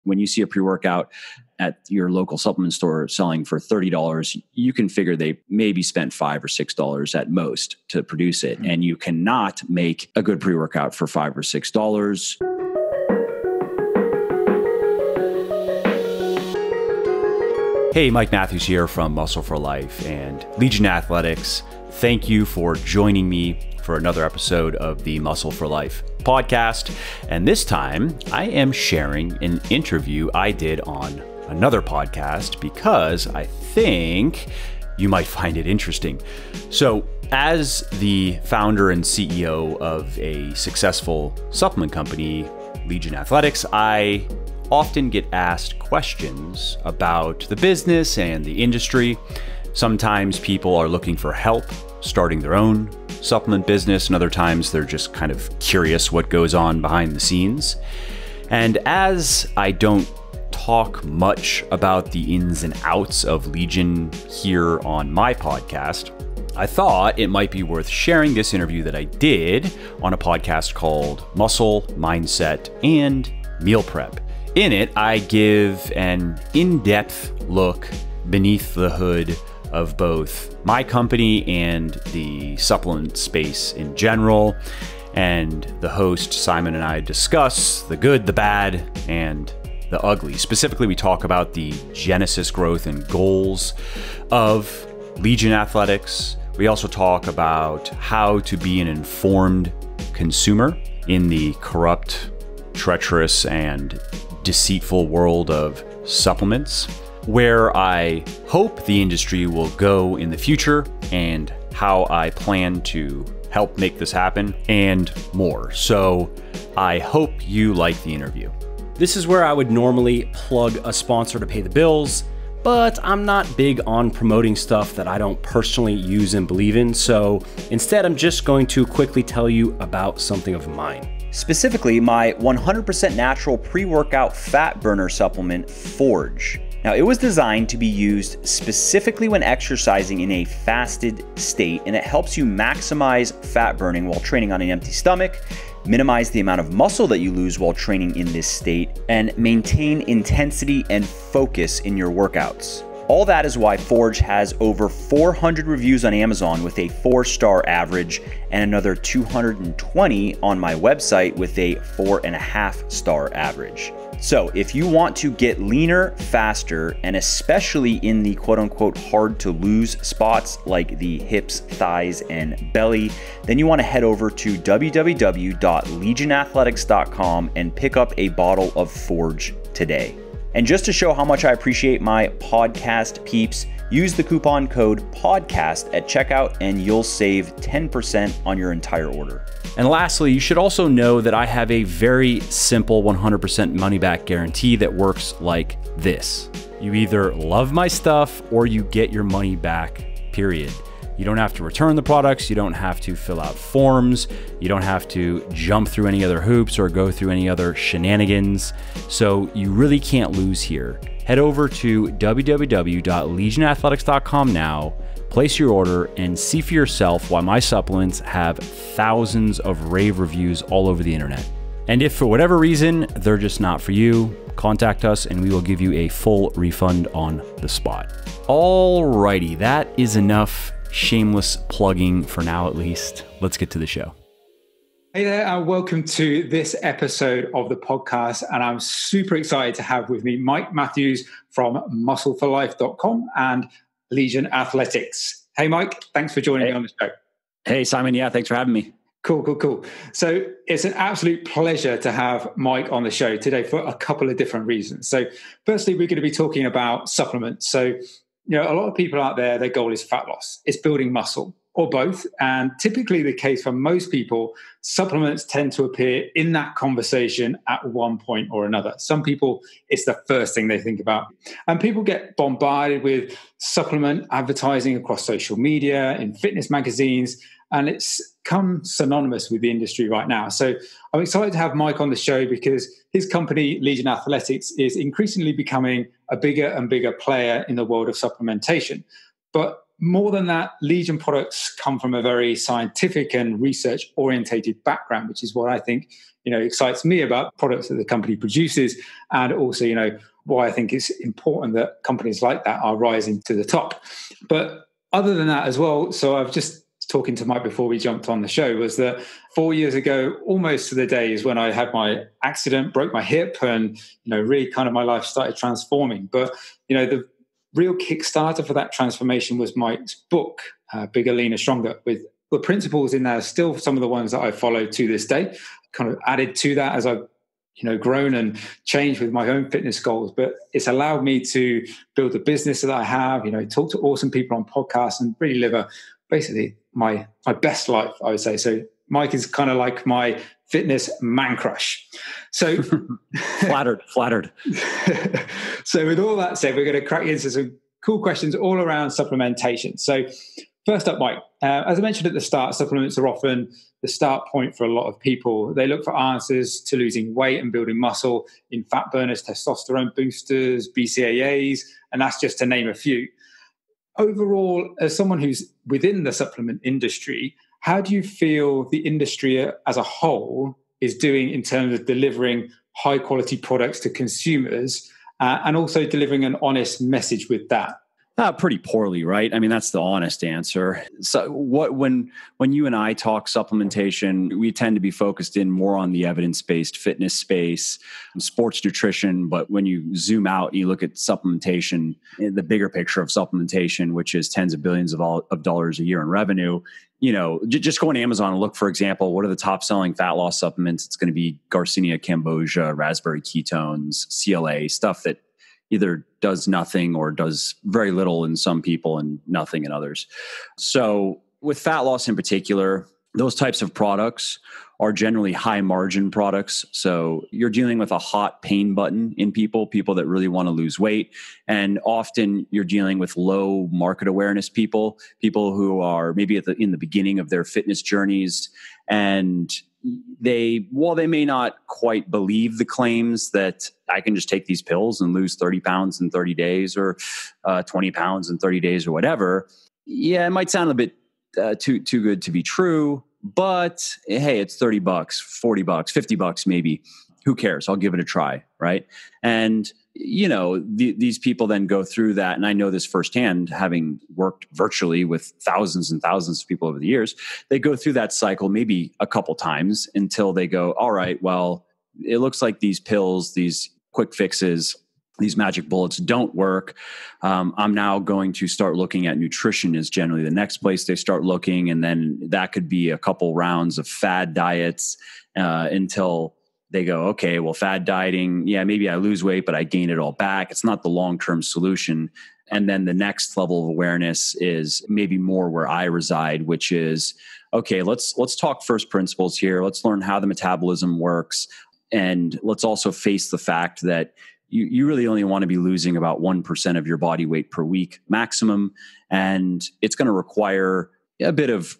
When you see a pre-workout at your local supplement store selling for $30, you can figure they maybe spent $5 or $6 at most to produce it. And you cannot make a good pre-workout for $5 or $6. Hey, Mike Matthews here from Muscle for Life and Legion Athletics. Thank you for joining me for another episode of the Muscle for Life podcast. And this time I am sharing an interview I did on another podcast because I think you might find it interesting. So as the founder and CEO of a successful supplement company, Legion Athletics, I often get asked questions about the business and the industry. Sometimes people are looking for help starting their own supplement business, and other times they're just kind of curious what goes on behind the scenes. And as I don't talk much about the ins and outs of Legion here on my podcast, I thought it might be worth sharing this interview that I did on a podcast called Muscle, Mindset, and Meal Prep. In it, I give an in-depth look beneath the hood of both my company and the supplement space in general. And the host, Simon, and I discuss the good, the bad, and the ugly. Specifically, we talk about the genesis, growth, and goals of Legion Athletics. We also talk about how to be an informed consumer in the corrupt, treacherous, and deceitful world of supplements, where I hope the industry will go in the future and how I plan to help make this happen, and more. So I hope you like the interview. This is where I would normally plug a sponsor to pay the bills, but I'm not big on promoting stuff that I don't personally use and believe in. So instead, I'm just going to quickly tell you about something of mine. Specifically, my 100% natural pre-workout fat burner supplement, Forge. Now, it was designed to be used specifically when exercising in a fasted state, and it helps you maximize fat burning while training on an empty stomach, minimize the amount of muscle that you lose while training in this state, and maintain intensity and focus in your workouts. All that is why Forge has over 400 reviews on Amazon with a 4-star average and another 220 on my website with a 4.5-star average. So if you want to get leaner faster, and especially in the quote unquote hard to lose spots like the hips, thighs, and belly, then you want to head over to www.legionathletics.com and pick up a bottle of Forge today. And just to show how much I appreciate my podcast peeps, use the coupon code PODCAST at checkout and you'll save 10% on your entire order. And lastly, you should also know that I have a very simple 100% money back guarantee that works like this. You either love my stuff or you get your money back, period. You don't have to return the products. You don't have to fill out forms. You don't have to jump through any other hoops or go through any other shenanigans. So you really can't lose here. Head over to www.legionathletics.com now, place your order, and see for yourself why my supplements have thousands of rave reviews all over the internet. And if for whatever reason they're just not for you, contact us and we will give you a full refund on the spot. Alrighty, that is enough shameless plugging for now, at least. Let's get to the show. Hey there, and welcome to this episode of the podcast. And I'm super excited to have with me Mike Matthews from muscleforlife.com and Legion Athletics. Hey, Mike, thanks for joining me on the show. Hey, Simon. Yeah, thanks for having me. Cool. So it's an absolute pleasure to have Mike on the show today for a couple of different reasons. So firstly, we're going to be talking about supplements. So, a lot of people out there, their goal is fat loss. It's building muscle, or both. And typically the case for most people, supplements tend to appear in that conversation at one point or another. Some people, it's the first thing they think about. And people get bombarded with supplement advertising across social media, in fitness magazines, and it's come synonymous with the industry right now. So I'm excited to have Mike on the show because his company, Legion Athletics, is increasingly becoming a bigger and bigger player in the world of supplementation. But more than that, Legion products come from a very scientific and research-orientated background, which is what I think excites me about products that the company produces, and also, why I think it's important that companies like that are rising to the top. But other than that as well, so I've just talking to Mike before we jumped on the show, was that 4 years ago, almost to the day, is when I had my accident, broke my hip, and really kind of my life started transforming. But the real Kickstarter for that transformation was Mike's book, Bigger, Leaner, Stronger, with the principles in there are still some of the ones that I follow to this day. Kind of added to that as I've grown and changed with my own fitness goals. But it's allowed me to build the business that I have, talk to awesome people on podcasts and really live basically my best life, I would say. So Mike is kind of like my fitness man crush. So flattered. So with all that said, we're going to crack into some cool questions all around supplementation. So first up, Mike, as I mentioned at the start, supplements are often the start point for a lot of people. They look for answers to losing weight and building muscle in fat burners, testosterone boosters, BCAAs, and that's just to name a few. Overall, as someone who's within the supplement industry, how do you feel the industry as a whole is doing in terms of delivering high quality products to consumers and also delivering an honest message with that? Pretty poorly, right? I mean, that's the honest answer. So when you and I talk supplementation, we tend to be focused in more on the evidence-based fitness space, sports nutrition. But when you zoom out and you look at supplementation, the bigger picture of supplementation, which is tens of billions of dollars a year in revenue, just go on Amazon and look, for example, what are the top selling fat loss supplements? It's going to be Garcinia cambogia, raspberry ketones, CLA, stuff that either does nothing or does very little in some people and nothing in others. So with fat loss in particular, those types of products are generally high margin products. So you're dealing with a hot pain button in people that really want to lose weight. And often you're dealing with low market awareness people who are maybe in the beginning of their fitness journeys. And while they may not quite believe the claims that I can just take these pills and lose 30 pounds in 30 days or 20 pounds in 30 days or whatever. Yeah, it might sound a bit too good to be true, but hey, it's $30, $40, $50 maybe. Who cares? I'll give it a try, right? And these people then go through that, and I know this firsthand, having worked virtually with thousands and thousands of people over the years. They go through that cycle maybe a couple times until they go, all right, well, it looks like these pills, these quick fixes, these magic bullets don't work. I'm now going to start looking at nutrition is generally the next place they start looking. And then that could be a couple rounds of fad diets until they go, okay, well, fad dieting, yeah, maybe I lose weight, but I gain it all back. It's not the long-term solution. And then the next level of awareness is maybe more where I reside, which is, okay, let's talk first principles here. Let's learn how the metabolism works. And let's also face the fact that you really only want to be losing about 1% of your body weight per week maximum. And it's going to require a bit of,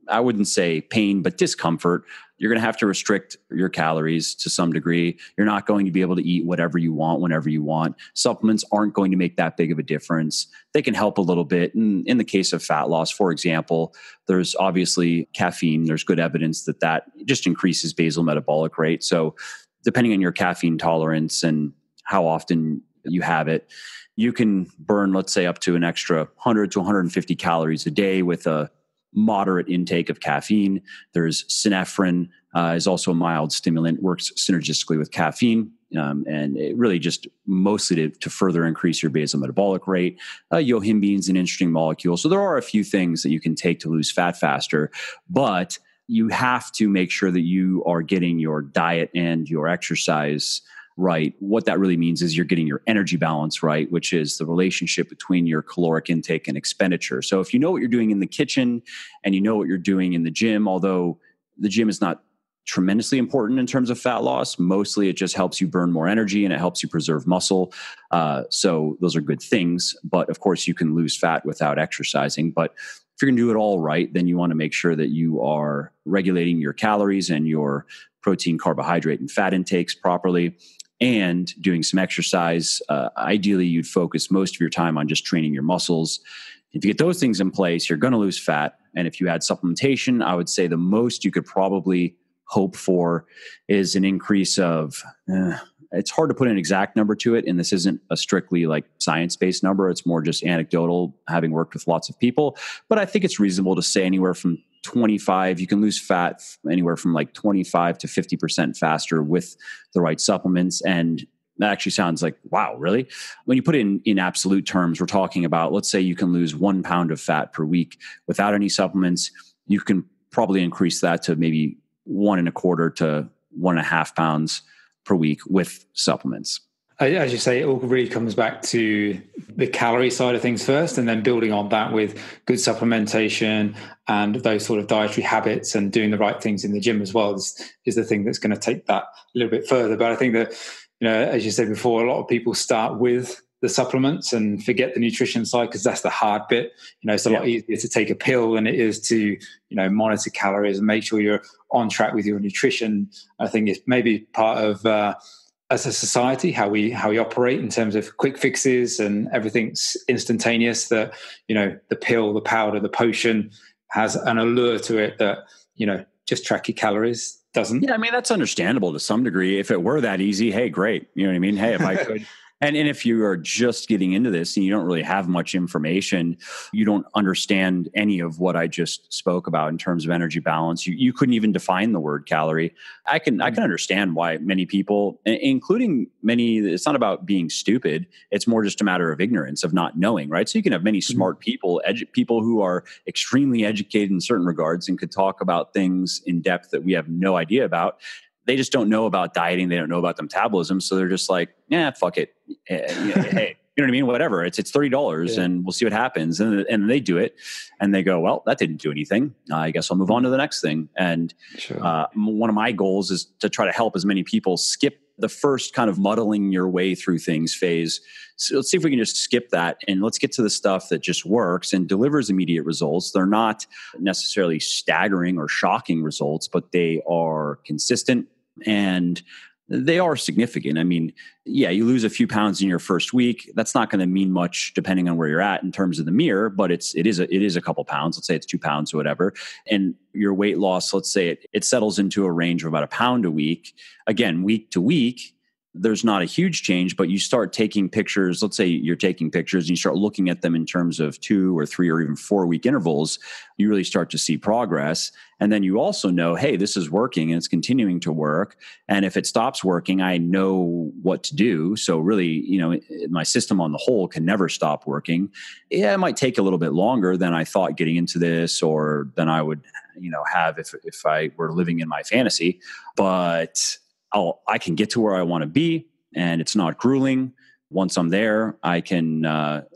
I wouldn't say pain, but discomfort. You're going to have to restrict your calories to some degree. You're not going to be able to eat whatever you want, whenever you want. Supplements aren't going to make that big of a difference. They can help a little bit. In the case of fat loss, for example, there's obviously caffeine. There's good evidence that just increases basal metabolic rate. So depending on your caffeine tolerance and how often you have it, you can burn, let's say, up to an extra 100 to 150 calories a day with a moderate intake of caffeine. There's synephrine, is also a mild stimulant, works synergistically with caffeine, and it really just mostly to further increase your basal metabolic rate. Yohimbine is an interesting molecule. So there are a few things that you can take to lose fat faster, but you have to make sure that you are getting your diet and your exercise right. What that really means is you're getting your energy balance right, which is the relationship between your caloric intake and expenditure. So if you know what you're doing in the kitchen and you know what you're doing in the gym, although the gym is not tremendously important in terms of fat loss, mostly it just helps you burn more energy and it helps you preserve muscle. So those are good things. But of course, you can lose fat without exercising. But if you're going to do it all right, then you want to make sure that you are regulating your calories and your protein, carbohydrate, and fat intakes properly, and doing some exercise. Ideally, you'd focus most of your time on just training your muscles. If you get those things in place, you're going to lose fat. And if you add supplementation, I would say the most you could probably hope for is an increase of, it's hard to put an exact number to it. And this isn't a strictly like science-based number. It's more just anecdotal, having worked with lots of people. But I think it's reasonable to say anywhere from 25, you can lose fat anywhere from like 25 to 50% faster with the right supplements. And that actually sounds like, wow, really? When you put it in absolute terms, we're talking about, let's say you can lose 1 pound of fat per week without any supplements. You can probably increase that to maybe 1.25 to 1.5 pounds per week with supplements. As you say, it all really comes back to the calorie side of things first, and then building on that with good supplementation and those sort of dietary habits and doing the right things in the gym as well is the thing that's going to take that a little bit further. But I think that, as you said before, a lot of people start with the supplements and forget the nutrition side because that's the hard bit. It's a lot easier to take a pill than it is to, monitor calories and make sure you're on track with your nutrition. I think it's maybe part of, as a society, how we operate in terms of quick fixes and everything's instantaneous, that, the pill, the powder, the potion has an allure to it that, just track your calories doesn't. Yeah, I mean, that's understandable to some degree. If it were that easy, hey, great. You know what I mean? Hey, if I could. And if you are just getting into this and you don't really have much information, you don't understand any of what I just spoke about in terms of energy balance. You couldn't even define the word calorie. I can understand why many people, including many, it's not about being stupid. It's more just a matter of ignorance, of not knowing, right? So you can have many smart people, people who are extremely educated in certain regards and could talk about things in depth that we have no idea about. They just don't know about dieting. They don't know about the metabolism. So they're just like, yeah, fuck it. Hey, you know what I mean? Whatever. It's $30 and we'll see what happens. And they do it and they go, well, that didn't do anything. I guess I'll move on to the next thing. And one of my goals is to try to help as many people skip the first kind of muddling your way through things phase. So let's see if we can just skip that and let's get to the stuff that just works and delivers immediate results. They're not necessarily staggering or shocking results, but they are consistent and they are significant. I mean, yeah, you lose a few pounds in your first week. That's not going to mean much depending on where you're at in terms of the mirror, but it is a couple pounds. Let's say it's 2 pounds or whatever. And your weight loss, let's say it settles into a range of about 1 pound a week. Again, week to week, there's not a huge change, but you start taking pictures. Let's say you're taking pictures and you start looking at them in terms of 2 or 3 or even 4 week intervals. You really start to see progress. And then you also know, hey, this is working and it's continuing to work. And if it stops working, I know what to do. So really, my system on the whole can never stop working. Yeah, it might take a little bit longer than I thought getting into this or than I would, have if I were living in my fantasy. But I can get to where I want to be and it's not grueling. Once I'm there, I can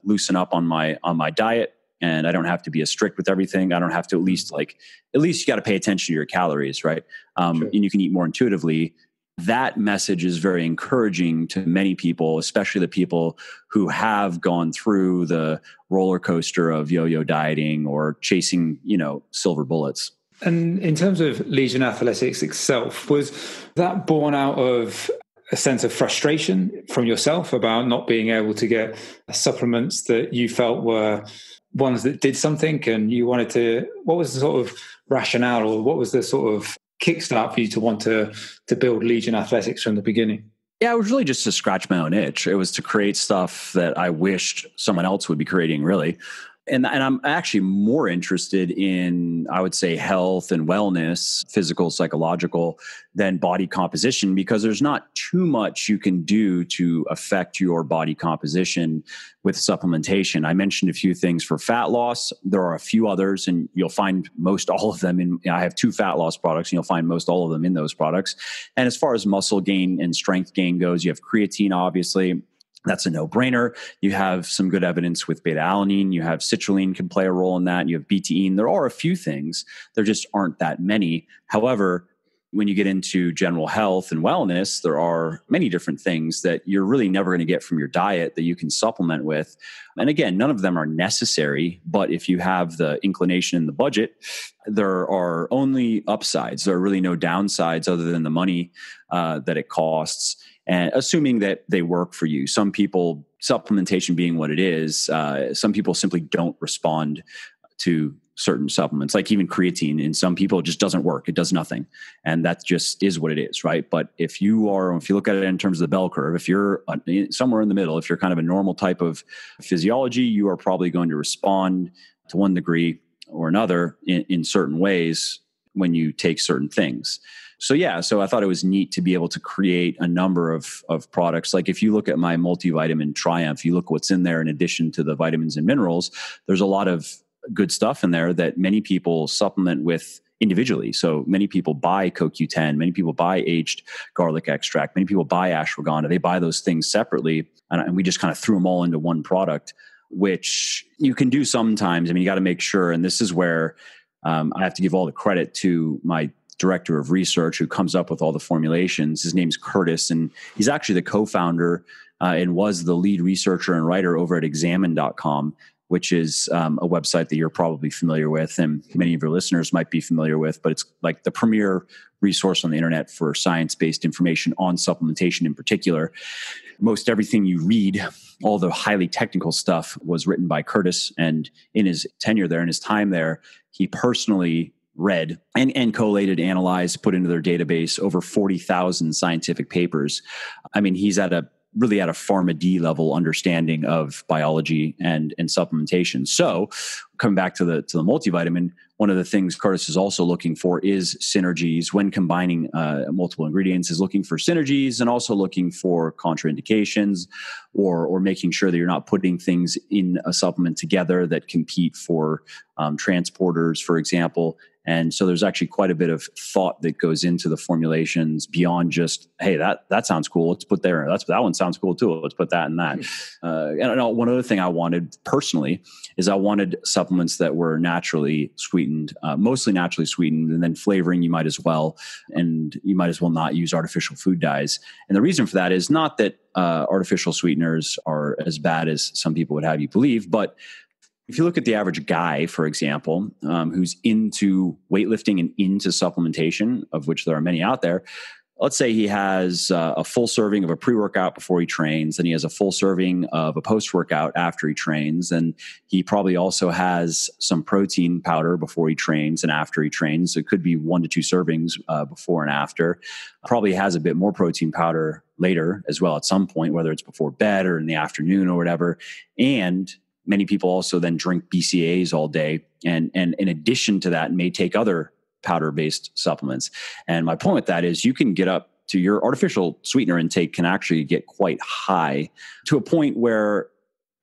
loosen up on my diet and I don't have to be as strict with everything. I don't have to at least you got to pay attention to your calories, right? And you can eat more intuitively. That message is very encouraging to many people, especially the people who have gone through the roller coaster of yo-yo dieting or chasing, silver bullets. And in terms of Legion Athletics itself, was that born out of a sense of frustration from yourself about not being able to get supplements that you felt were ones that did something and you wanted to, what was the sort of rationale or what was the sort of kickstart for you to want to build Legion Athletics from the beginning? Yeah, it was really just to scratch my own itch. It was to create stuff that I wished someone else would be creating, really. And I'm actually more interested in, I would say, health and wellness, physical, psychological, than body composition, because there's not too much you can do to affect your body composition with supplementation. I mentioned a few things for fat loss. There are a few others, and you'll find most all of them in, I have 2 fat loss products, and you'll find most all of them in those products. And as far as muscle gain and strength gain goes, you have creatine, obviously. That's a no-brainer. You have some good evidence with beta-alanine. You have citrulline can play a role in that. You have betaine. There are a few things. There just aren't that many. However, when you get into general health and wellness, there are many different things that you're really never going to get from your diet that you can supplement with. And again, none of them are necessary, but if you have the inclination and the budget, there are only upsides. There are really no downsides other than the money that it costs. And assuming that they work for you. Some people, supplementation being what it is, some people simply don't respond to certain supplements, like even creatine in some people, it just doesn't work. It does nothing. And that just is what it is, right? But if you look at it in terms of the bell curve, if you're somewhere in the middle, if you're kind of a normal type of physiology, you are probably going to respond to one degree or another in certain ways when you take certain things. So I thought it was neat to be able to create a number of products. Like if you look at my multivitamin Triumph, you look what's in there in addition to the vitamins and minerals, there's a lot of good stuff in there that many people supplement with individually. So many people buy CoQ10, many people buy aged garlic extract, many people buy ashwagandha. They buy those things separately. And we just kind of threw them all into one product, which you can do sometimes. I mean, you got to make sure. And this is where I have to give all the credit to my director of research who comes up with all the formulations. His name's Curtis, and he's actually the co-founder and was the lead researcher and writer over at examine.com, which is a website that you're probably familiar with and many of your listeners might be familiar with, but it's like the premier resource on the internet for science-based information on supplementation in particular. Most everything you read, all the highly technical stuff, was written by Curtis, and in his tenure there, in his time there, he personally read and collated, analyzed, put into their database over 40,000 scientific papers. I mean, he's really at a PharmD level understanding of biology and supplementation. So coming back to the multivitamin, one of the things Curtis is also looking for is synergies when combining multiple ingredients, is looking for synergies and also looking for contraindications or making sure that you're not putting things in a supplement together that compete for transporters, for example. And so there's actually quite a bit of thought that goes into the formulations beyond just, hey, that sounds cool, let's put there. That one sounds cool too, let's put that and that. And one other thing I wanted personally is I wanted supplements that were naturally sweetened, mostly naturally sweetened, and then flavoring you might as well. And you might as well not use artificial food dyes. And the reason for that is not that artificial sweeteners are as bad as some people would have you believe, but if you look at the average guy, for example, who's into weightlifting and into supplementation, of which there are many out there, let's say he has a full serving of a pre-workout before he trains, and he has a full serving of a post-workout after he trains, and he probably also has some protein powder before he trains and after he trains. So it could be 1 to 2 servings before and after. Probably has a bit more protein powder later as well at some point, whether it's before bed or in the afternoon or whatever. And many people also then drink BCAAs all day. And in addition to that, may take other powder-based supplements. And my point with that is you can get up to your artificial sweetener intake can actually get quite high to a point where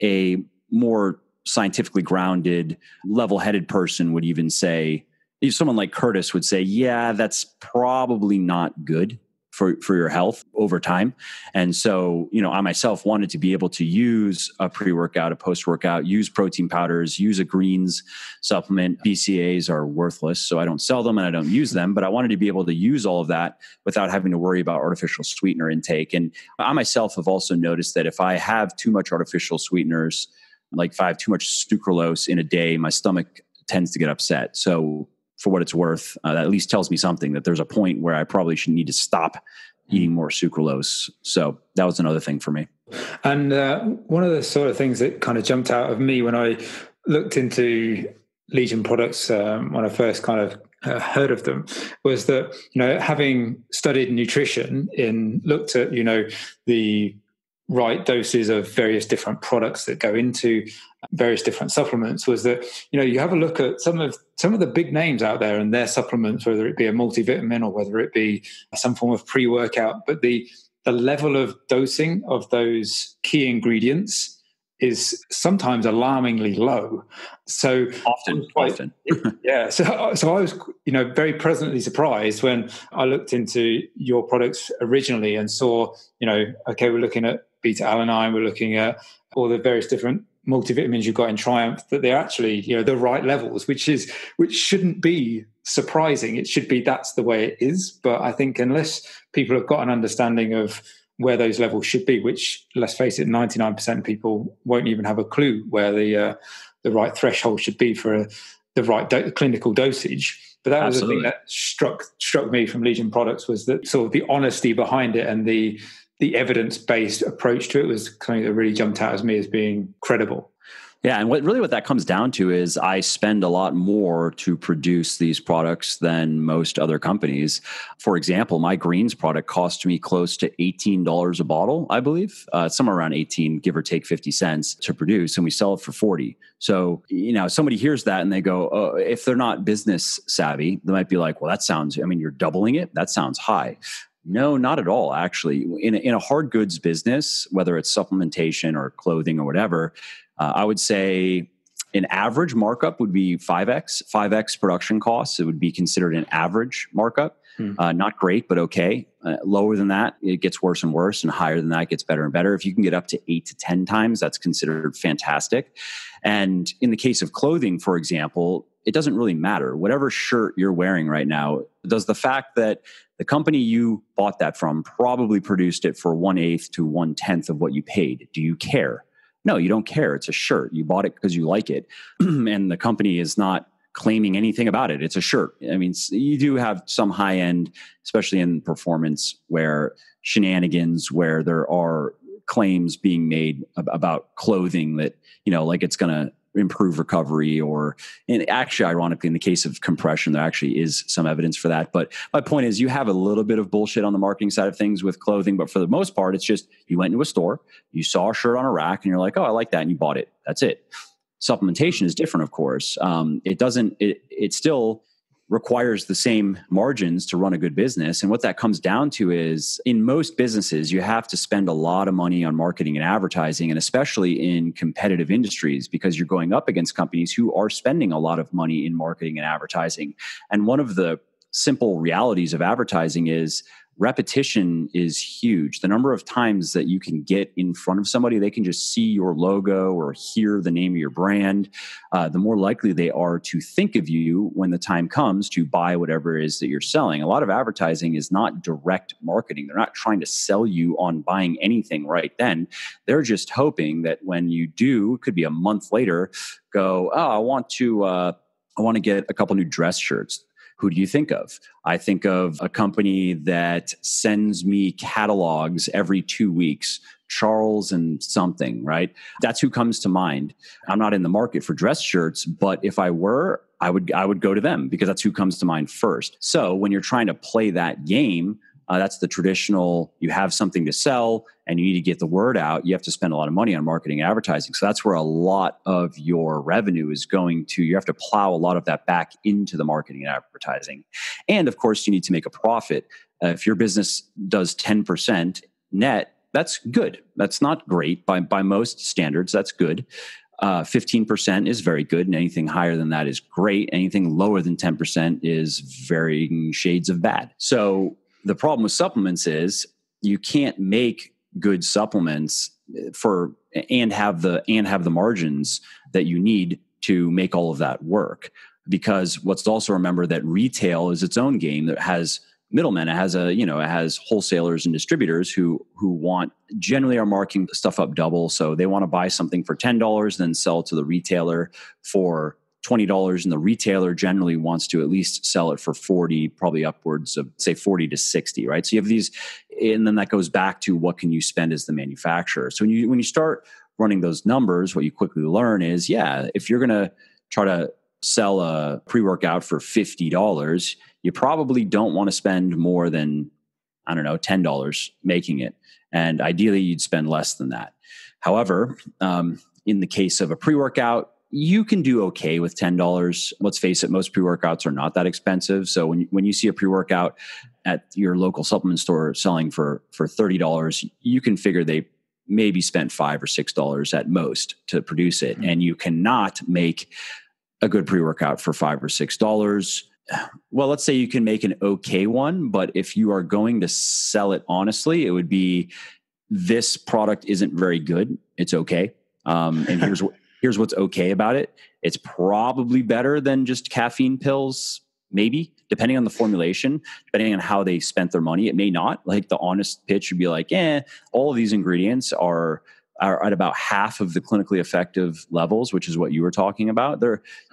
a more scientifically grounded, level-headed person would even say, someone like Curtis would say, yeah, that's probably not good for your health over time. And so, I myself wanted to be able to use a pre-workout, a post-workout, use protein powders, use a greens supplement. BCAAs are worthless, so I don't sell them and I don't use them, but I wanted to be able to use all of that without having to worry about artificial sweetener intake. And I myself have also noticed that if I have too much artificial sweeteners, like if I have too much sucralose in a day, my stomach tends to get upset. So for what it's worth, that at least tells me something, that there's a point where I probably should need to stop eating more sucralose. So that was another thing for me. And one of the sort of things that kind of jumped out of me when I looked into Legion products, when I first kind of heard of them, was that, having studied nutrition looked at, the right doses of various different products that go into various different supplements, was that, you have a look at some of the big names out there and their supplements, whether it be a multivitamin or whether it be some form of pre-workout, but the level of dosing of those key ingredients is sometimes alarmingly low. So often. Yeah. So I was, very pleasantly surprised when I looked into your products originally and saw, okay, we're looking at beta-alanine, we're looking at all the various different multivitamins you've got in Triumph, that they're actually, the right levels, which shouldn't be surprising. It should be, that's the way it is. But I think unless people have got an understanding of where those levels should be, which, let's face it, 99% of people won't even have a clue where the right threshold should be for the right clinical dosage. But that was the thing that struck me from Legion products, was that sort of the honesty behind it and the evidence-based approach to it was something that really jumped out as me as being credible. Yeah, and what that comes down to is I spend a lot more to produce these products than most other companies. For example, my greens product cost me close to $18 a bottle, I believe, somewhere around 18, give or take 50 cents to produce, and we sell it for 40. So, somebody hears that and they go, oh, if they're not business savvy, they might be like, well, you're doubling it. That sounds high. No, not at all. Actually, in a hard goods business, whether it's supplementation or clothing or whatever, I would say an average markup would be 5x production costs. It would be considered an average markup. Not great, but okay. Lower than that, it gets worse and worse, and higher than that, it gets better and better. If you can get up to 8 to 10 times, that's considered fantastic. And in the case of clothing, for example, it doesn't really matter. Whatever shirt you're wearing right now, does the fact that the company you bought that from probably produced it for 1/8 to 1/10 of what you paid, do you care? No, you don't care. It's a shirt. You bought it because you like it. And the company is not claiming anything about it. It's a shirt. I mean, you do have some high end, especially in performance, where shenanigans, where there are claims being made about clothing that, like it's going to improve recovery, and actually, ironically, in the case of compression, there actually is some evidence for that. But my point is, you have a little bit of bullshit on the marketing side of things with clothing, but for the most part, it's just you went into a store, you saw a shirt on a rack, and you're like, oh, I like that, and you bought it. That's it. Supplementation is different, of course. It still requires the same margins to run a good business. And what that comes down to is, in most businesses, you have to spend a lot of money on marketing and advertising, and especially in competitive industries, because you're going up against companies who are spending a lot of money in marketing and advertising. And one of the simple realities of advertising is repetition is huge. The number of times that you can get in front of somebody, they can just see your logo or hear the name of your brand, the more likely they are to think of you when the time comes to buy whatever it is that you're selling. A lot of advertising is not direct marketing. They're not trying to sell you on buying anything right then. They're just hoping that when you do, it could be a month later, go, oh, I want to get a couple new dress shirts. Who do you think of? I think of a company that sends me catalogs every 2 weeks, Charles and something, right? That's who comes to mind. I'm not in the market for dress shirts, but if I were, I would go to them because that's who comes to mind first. So when you're trying to play that game, that's the traditional, you have something to sell and you need to get the word out. You have to spend a lot of money on marketing and advertising. So that's where a lot of your revenue is going to. You have to plow a lot of that back into the marketing and advertising. And of course, you need to make a profit. If your business does 10% net, that's good. That's not great by most standards. That's good. 15% is very good, and anything higher than that is great. Anything lower than 10% is varying shades of bad. So the problem with supplements is you can't make good supplements and have the margins that you need to make all of that work. Because let's also remember that retail is its own game that has middlemen. It has wholesalers and distributors who generally are marking stuff up double. So they want to buy something for $10, then sell it to the retailer for $20, and the retailer generally wants to at least sell it for 40, probably upwards of say 40 to 60, right? So you have these, and then that goes back to what can you spend as the manufacturer. So when you start running those numbers, what you quickly learn is, if you're going to try to sell a pre-workout for $50, you probably don't want to spend more than, $10 making it. And ideally you'd spend less than that. However, in the case of a pre-workout, you can do okay with $10. Let's face it, most pre-workouts are not that expensive. So when you see a pre-workout at your local supplement store selling for $30, you can figure they maybe spent $5 or $6 at most to produce it. And you cannot make a good pre-workout for $5 or $6. Well, let's say you can make an okay one, but if you are going to sell it honestly, it would be, this product isn't very good. It's okay. And here's what's okay about it. It's probably better than just caffeine pills, maybe, depending on the formulation, depending on how they spent their money. It may not. Like, the honest pitch would be like, all of these ingredients are at about half of the clinically effective levels, which is what you were talking about.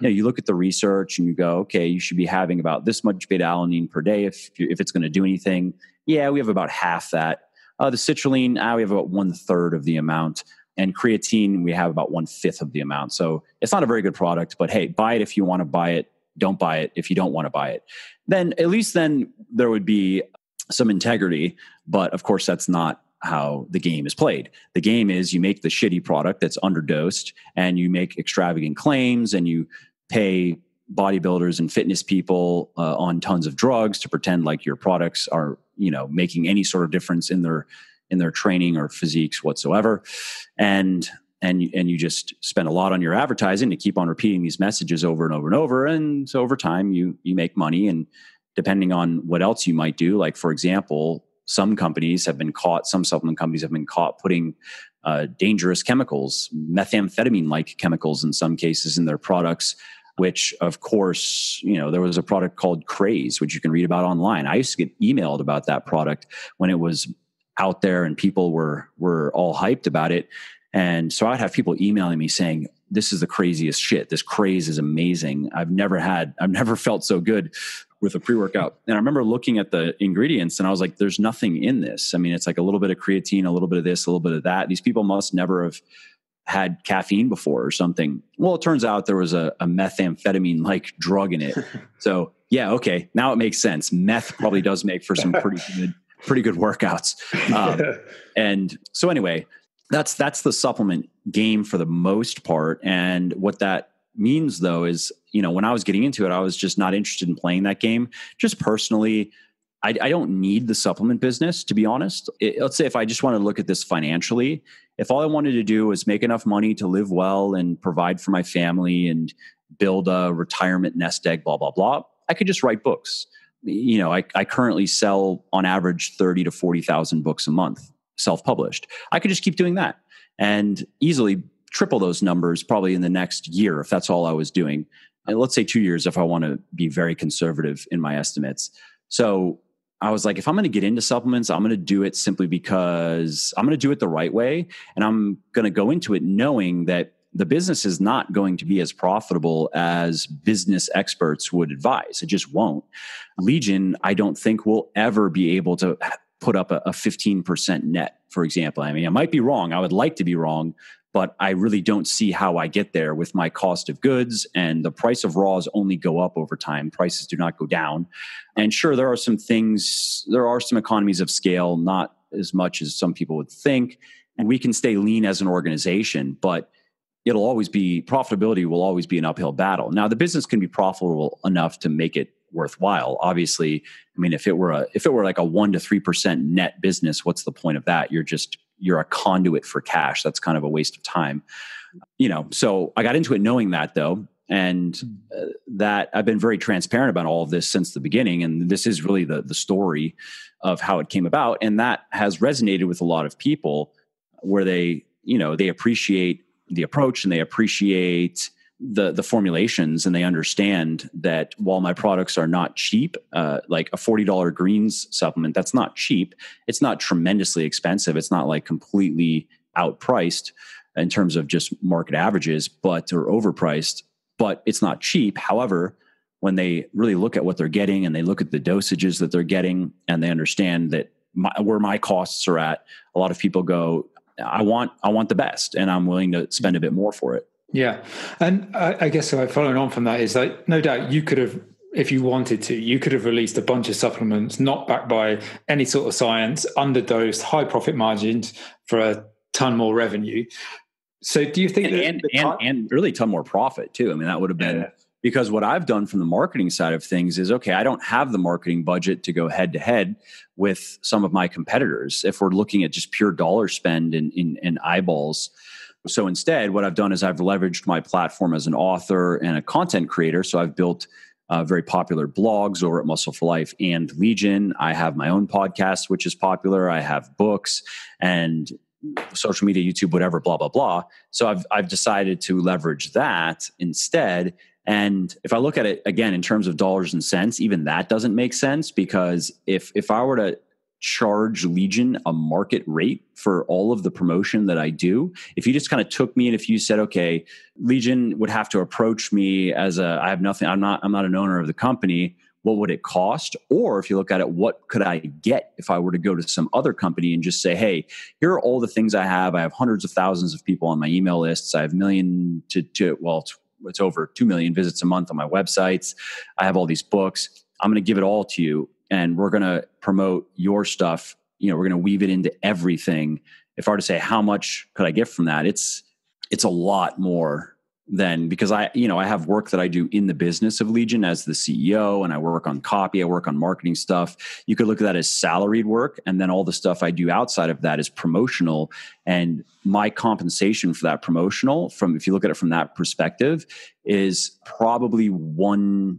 You look at the research and you go, okay, you should be having about this much beta-alanine per day if it's going to do anything. Yeah, we have about half that. The citrulline, we have about 1/3 of the amount. And creatine, we have about 1/5 of the amount. So it's not a very good product, but hey, buy it if you want to buy it. Don't buy it if you don't want to buy it. Then at least then there would be some integrity. But of course, that's not how the game is played. The game is you make the shitty product that's underdosed and you make extravagant claims and you pay bodybuilders and fitness people on tons of drugs to pretend like your products are, making any sort of difference in their training or physiques whatsoever. And you just spend a lot on your advertising to keep on repeating these messages over and over and over. And so over time you make money, and depending on what else you might do, like for example, some supplement companies have been caught putting dangerous chemicals, methamphetamine-like chemicals in some cases in their products, which of course, there was a product called Craze, which you can read about online. I used to get emailed about that product when it was out there and people were all hyped about it. And so I'd have people emailing me saying, this is the craziest shit. This Craze is amazing. I've never felt so good with a pre-workout. And I remember looking at the ingredients and I was like, there's nothing in this. I mean, it's like a little bit of creatine, a little bit of this, a little bit of that. These people must never have had caffeine before or something. Well, it turns out there was a methamphetamine-like drug in it. So yeah, okay. Now it makes sense. Meth probably does make for some pretty good workouts. And so anyway, that's the supplement game for the most part. And what that means though is, when I was getting into it, I was just not interested in playing that game. Just personally, I don't need the supplement business, to be honest. Let's say if I just want to look at this financially, if all I wanted to do was make enough money to live well and provide for my family and build a retirement nest egg, blah, blah, blah, I could just write books. I currently sell on average 30 to 40,000 books a month, self-published. I could just keep doing that and easily triple those numbers probably in the next year if that's all I was doing. And let's say 2 years if I want to be very conservative in my estimates. So I was like, if I'm going to get into supplements, I'm going to do it simply because I'm going to do it the right way. And I'm going to go into it knowing that the business is not going to be as profitable as business experts would advise. It just won't. Legion, I don't think will ever be able to put up a 15% net, for example. I mean, I might be wrong. I would like to be wrong, but I really don't see how I get there with my cost of goods, and the price of raws only go up over time. Prices do not go down. And sure, there are some economies of scale, not as much as some people would think. And we can stay lean as an organization, but profitability will always be an uphill battle. Now, the business can be profitable enough to make it worthwhile. Obviously, I mean, if it were like a 1% to 3% net business, what's the point of that? You're a conduit for cash. That's kind of a waste of time. So I got into it knowing that though. And that I've been very transparent about all of this since the beginning. And this is really the story of how it came about. And that has resonated with a lot of people where they appreciate the approach and they appreciate the formulations, and they understand that while my products are not cheap, like a $40 greens supplement, that's not cheap. It's not tremendously expensive. It's not like completely outpriced in terms of just market averages, or overpriced, but it's not cheap. However, when they really look at what they're getting and they look at the dosages that they're getting and they understand that where my costs are at, a lot of people go, I want the best, and I'm willing to spend a bit more for it. Yeah. And I guess following on from that is that no doubt you could have, if you wanted to, you could have released a bunch of supplements not backed by any sort of science, underdosed, high profit margins for a ton more revenue. So do you think and really a ton more profit too? I mean, that would have been because what I've done from the marketing side of things is, okay, I don't have the marketing budget to go head to head with some of my competitors if we're looking at just pure dollar spend in eyeballs. So instead, what I've done is I've leveraged my platform as an author and a content creator. So I've built very popular blogs over at Muscle for Life and Legion. I have my own podcast, which is popular. I have books and social media, YouTube, whatever, blah, blah, blah. So I've decided to leverage that instead. And if I look at it again in terms of dollars and cents, even that doesn't make sense, because if I were to charge Legion a market rate for all of the promotion that I do, if you just kind of took me and if you said, okay, Legion would have to approach me as I'm not an owner of the company. what would it cost? Or if you look at it, what could I get if I were to go to some other company and just say, hey, here are all the things I have. I have hundreds of thousands of people on my email lists. I have it's over 2 million visits a month on my websites. I have all these books. I'm going to give it all to you, and we're going to promote your stuff. We're going to weave it into everything. If I were to say, how much could I get from that? It's a lot more than, because I have work that I do in the business of Legion as the CEO, and I work on copy, I work on marketing stuff. You could look at that as salaried work. And then all the stuff I do outside of that is promotional. And my compensation for that promotional, if you look at it from that perspective, is probably 1/8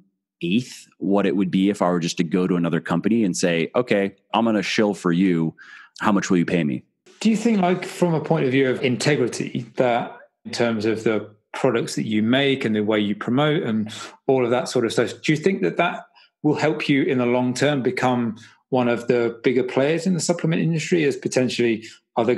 what it would be if I were just to go to another company and say, okay, I'm going to shill for you. How much will you pay me? Do you think, like, from a point of view of integrity, that in terms of the products that you make and the way you promote and all of that sort of stuff, do you think that will help you in the long term become one of the bigger players in the supplement industry, as potentially other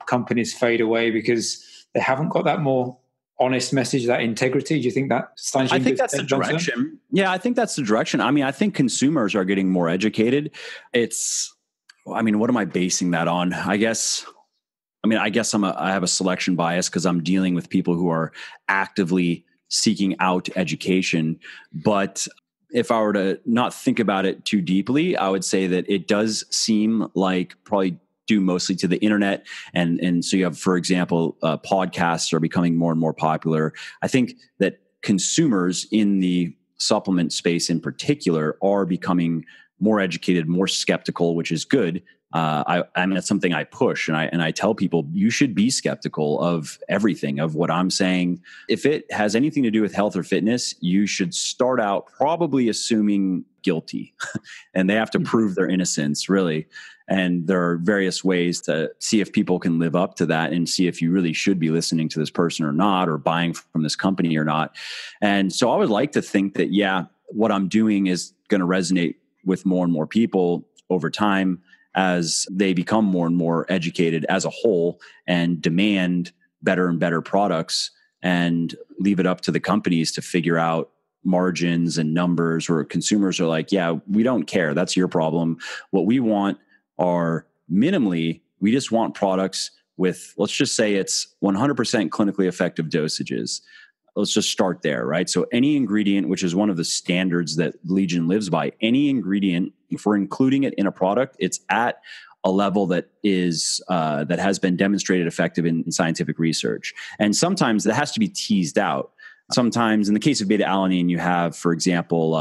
companies fade away because they haven't got that more honest message, that integrity? Do you think that stands you I think that's the direction. Yeah, I think that's the direction. I mean, I think consumers are getting more educated. What am I basing that on? I guess I have a selection bias because I'm dealing with people who are actively seeking out education. But if I were to not think about it too deeply, I would say that it does seem like probably due mostly to the internet. And so you have, for example, podcasts are becoming more and more popular. I think that consumers in the supplement space in particular are becoming more educated, more skeptical, which is good. That's something I push, and I tell people, you should be skeptical of everything, of what I'm saying. If it has anything to do with health or fitness, you should start out probably assuming guilty, and they have to prove their innocence, really. And there are various ways to see if people can live up to that and see if you really should be listening to this person or not, or buying from this company or not. And so I would like to think that, yeah, what I'm doing is going to resonate with more and more people over time as they become more and more educated as a whole and demand better and better products, and leave it up to the companies to figure out margins and numbers, where consumers are like, yeah, we don't care. That's your problem. What we want are minimally, we just want products with, let's just say it's 100% clinically effective dosages. Let's just start there, right? So any ingredient, which is one of the standards that Legion lives by, any ingredient, if we're including it in a product, it's at a level that is that has been demonstrated effective in scientific research. And sometimes that has to be teased out. Sometimes in the case of beta-alanine, you have, for example,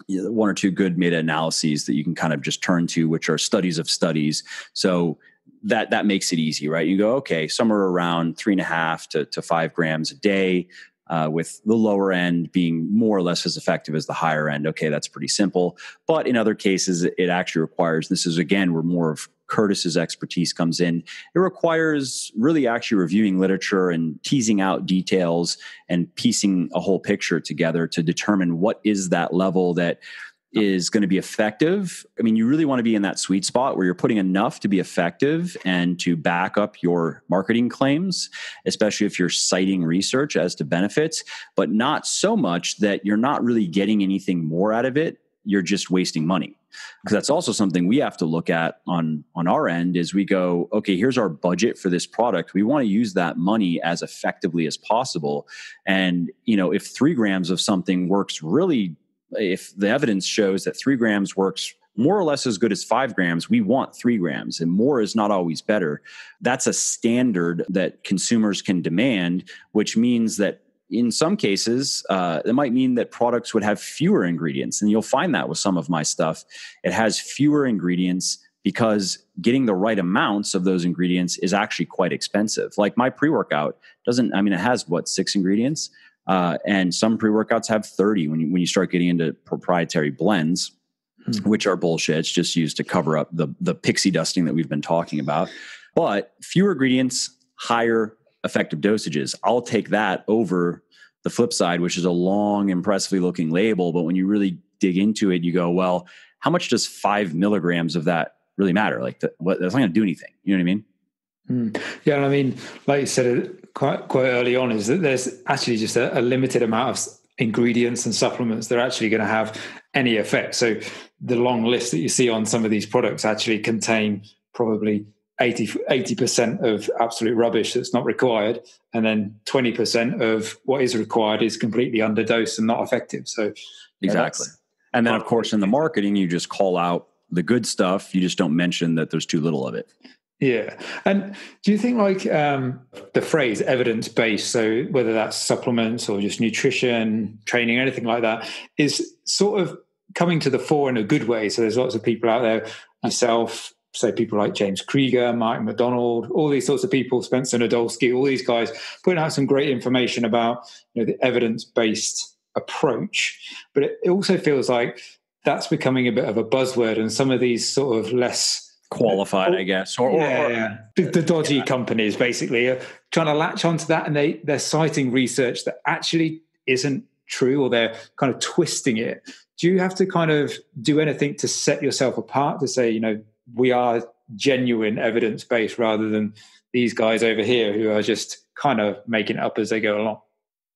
one or two good meta-analyses that you can kind of just turn to, which are studies of studies. So that makes it easy, right? You go, okay, somewhere around 3.5 to 5 grams a day, with the lower end being more or less as effective as the higher end. Okay, that's pretty simple. But in other cases, it actually requires, this is again where more of Curtis's expertise comes in. It requires really actually reviewing literature and teasing out details and piecing a whole picture together to determine what is that level that is going to be effective. I mean, you really want to be in that sweet spot where you're putting enough to be effective and to back up your marketing claims, especially if you're citing research as to benefits, but not so much that you're not really getting anything more out of it. You're just wasting money. Because that's also something we have to look at on our end, is we go, okay, here's our budget for this product. We want to use that money as effectively as possible. And, if 3 grams of something works really, if the evidence shows that 3 grams works more or less as good as 5 grams, we want 3 grams, and more is not always better. That's a standard that consumers can demand, which means that in some cases, it might mean that products would have fewer ingredients. And you'll find that with some of my stuff. It has fewer ingredients because getting the right amounts of those ingredients is actually quite expensive. Like my pre-workout it has 6 ingredients? And some pre-workouts have 30 when you start getting into proprietary blends, which are bullshit. It's just used to cover up the pixie dusting that we've been talking about. But fewer ingredients, higher effective dosages. I'll take that over the flip side, which is a long, impressively looking label. But when you really dig into it, you go, well, how much does 5 milligrams of that really matter? That's not going to do anything. You know what I mean? Yeah, and I mean, like you said quite early on, is that there's actually just a limited amount of ingredients and supplements that are actually going to have any effect. So the long list that you see on some of these products actually contain probably 80% of absolute rubbish that's not required. And then 20% of what is required is completely underdosed and not effective. So exactly. And then, of course, in the marketing, you just call out the good stuff. You just don't mention that there's too little of it. Yeah. And do you think like the phrase evidence-based, so whether that's supplements or just nutrition, training, anything like that, is sort of coming to the fore in a good way? So there's lots of people out there, yourself, say people like James Krieger, Mike McDonald, all these sorts of people, Spencer Nadolsky, all these guys putting out some great information about the evidence-based approach. But it also feels like that's becoming a bit of a buzzword, and some of these sort of less qualified, I guess, or the dodgy companies basically are trying to latch onto that, and they're citing research that actually isn't true, or they're kind of twisting it. Do you have to kind of do anything to set yourself apart to say, we are genuine evidence-based rather than these guys over here who are just kind of making it up as they go along?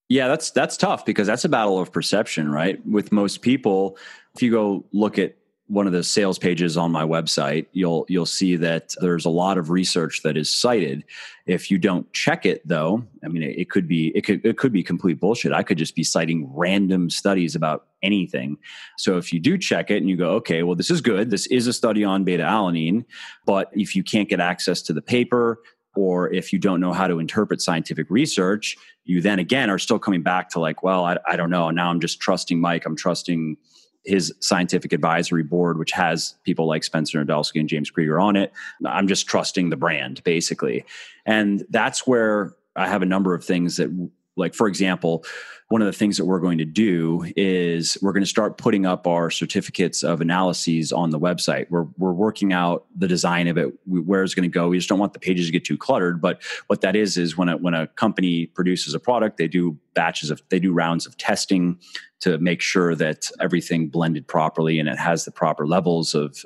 Yeah, that's tough, because that's a battle of perception, right? With most people, if you go look at one of the sales pages on my website, you'll see that there's a lot of research that is cited. If you don't check it, though, I mean, it could be complete bullshit. I could just be citing random studies about anything. So if you do check it and you go, okay, well, this is good. This is a study on beta alanine, but if you can't get access to the paper, or if you don't know how to interpret scientific research, you then again are still coming back to like, well, I don't know. Now I'm just trusting Mike. I'm trusting his scientific advisory board, which has people like Spencer Nadolsky and James Krieger on it. I'm just trusting the brand, basically. And that's where I have a number of things that, like, for example, one of the things that we're going to do is we're going to start putting up our certificates of analyses on the website. We're working out the design of it, where it's going to go. We just don't want the pages to get too cluttered. But what that is when a company produces a product, they do rounds of testing to make sure that everything blended properly and it has the proper levels of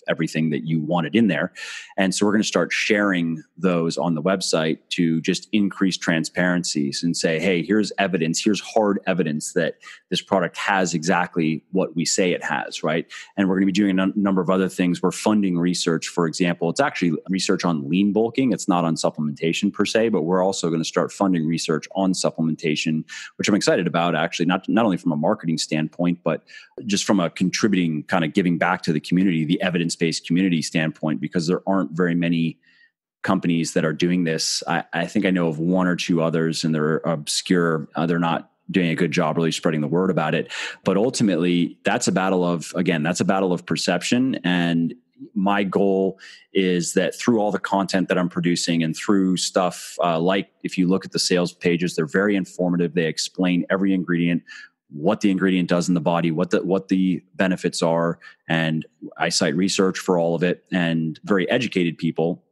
everything that you wanted in there. And so we're going to start sharing those on the website to just increase transparencies and say, hey, here's evidence, here's hard evidence that this product has exactly what we say it has, right? And we're going to be doing a number of other things. We're funding research, for example. It's actually research on lean bulking. It's not on supplementation per se, but we're also going to start funding research on supplementation, which I'm excited about, actually, not only from a marketing standpoint, but just from a contributing, kind of giving back to the community, the evidence-based community standpoint, because there aren't very many companies that are doing this. I think I know of one or two others, and they're obscure. They're not doing a good job really spreading the word about it. But ultimately, that's a battle of perception. And my goal is that through all the content that I'm producing and through stuff like, if you look at the sales pages, they're very informative. They explain every ingredient, what the ingredient does in the body, what the benefits are. And I cite research for all of it, and very educated people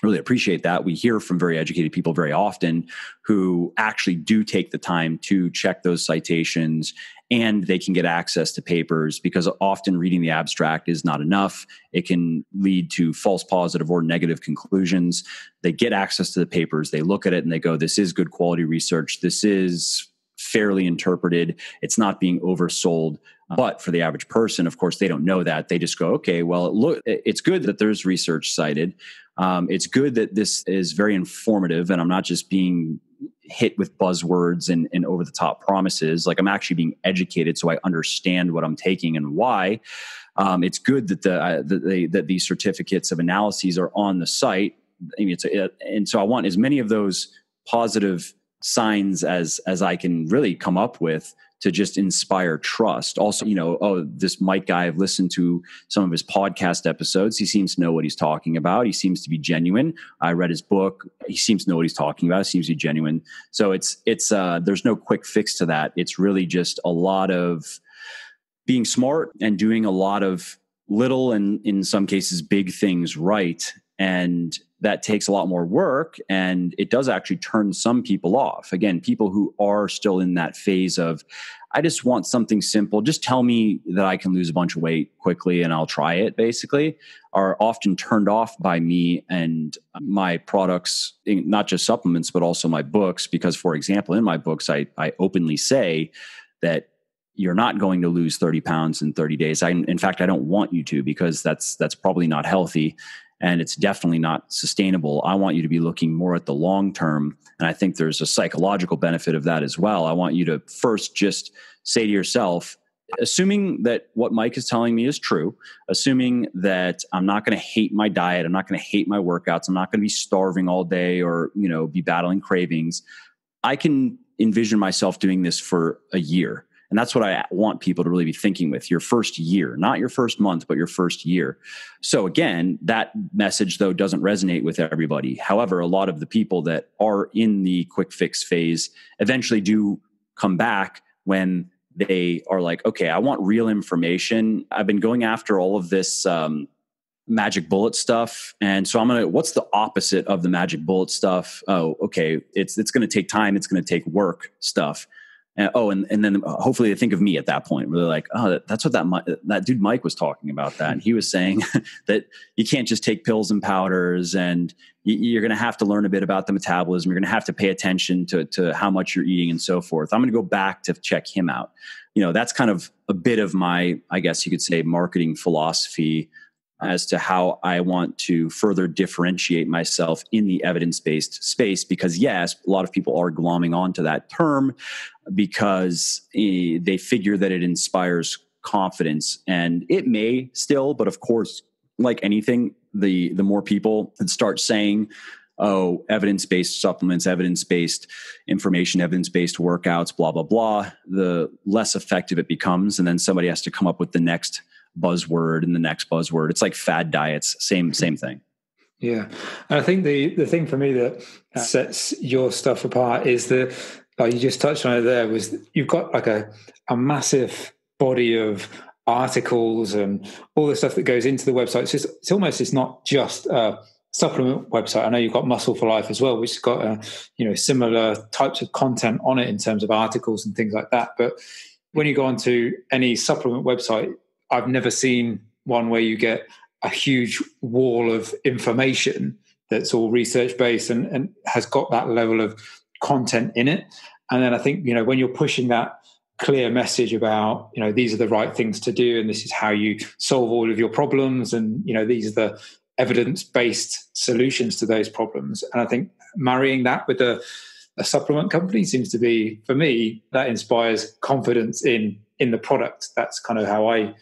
really appreciate that. We hear from very educated people very often who actually do take the time to check those citations, and they can get access to papers, because often reading the abstract is not enough. It can lead to false positive or negative conclusions. They get access to the papers, they look at it and they go, this is good quality research. This is fairly interpreted. It's not being oversold. But for the average person, of course, they don't know that. They just go, okay, well, it's good that there's research cited. It's good that this is very informative, and I'm not just being hit with buzzwords and over the top promises. Like, I'm actually being educated, so I understand what I'm taking and why. It's good that that these certificates of analyses are on the site. I mean, and so I want as many of those positive signs as I can really come up with to just inspire trust. Also, this Mike guy, I've listened to some of his podcast episodes. He seems to know what he's talking about. He seems to be genuine. I read his book. He seems to know what he's talking about. He seems to be genuine. So it's there's no quick fix to that. It's really just a lot of being smart and doing a lot of little and in some cases big things right. And that takes a lot more work, and it does actually turn some people off. Again, people who are still in that phase of, I just want something simple. Just tell me that I can lose a bunch of weight quickly and I'll try it, basically, are often turned off by me and my products, not just supplements, but also my books. Because, for example, in my books, I openly say that you're not going to lose 30 pounds in 30 days. In fact, I don't want you to, because that's probably not healthy, and it's definitely not sustainable. I want you to be looking more at the long term. And I think there's a psychological benefit of that as well. I want you to first just say to yourself, assuming that what Mike is telling me is true, assuming that I'm not going to hate my diet, I'm not going to hate my workouts, I'm not going to be starving all day or, be battling cravings, I can envision myself doing this for a year. And that's what I want people to really be thinking with your first year, not your first month, but your first year. So again, that message though doesn't resonate with everybody. However, a lot of the people that are in the quick fix phase eventually do come back when they are like, okay, I want real information. I've been going after all of this magic bullet stuff. And so what's the opposite of the magic bullet stuff? Oh, okay. It's going to take time. It's going to take work stuff. And then hopefully they think of me at that point where they're like, oh, that's what that dude Mike was talking about that. And he was saying that you can't just take pills and powders, and you're going to have to learn a bit about the metabolism. You're going to have to pay attention to how much you're eating and so forth. I'm going to go back to check him out. That's kind of a bit of my, I guess you could say, marketing philosophy as to how I want to further differentiate myself in the evidence-based space. Because yes, a lot of people are glomming onto that term because they figure that it inspires confidence, and it may still, but of course, like anything, the more people that start saying, oh, evidence-based supplements, evidence-based information, evidence-based workouts, blah, blah, blah, the less effective it becomes. And then somebody has to come up with the next buzzword and the next buzzword. It's like fad diets, same thing. Yeah. And I think the thing for me that sets your stuff apart is that, like you just touched on it there, was you've got like a massive body of articles and all the stuff that goes into the website. So it's not just a supplement website. I know you've got Muscle for Life as well, which has got similar types of content on it in terms of articles and things like that. But when you go onto any supplement website, I've never seen one where you get a huge wall of information that's all research-based and has got that level of content in it. And then I think, when you're pushing that clear message about, these are the right things to do, and this is how you solve all of your problems, and, these are the evidence-based solutions to those problems. And I think marrying that with a supplement company seems to be, for me, that inspires confidence in the product. That's kind of how I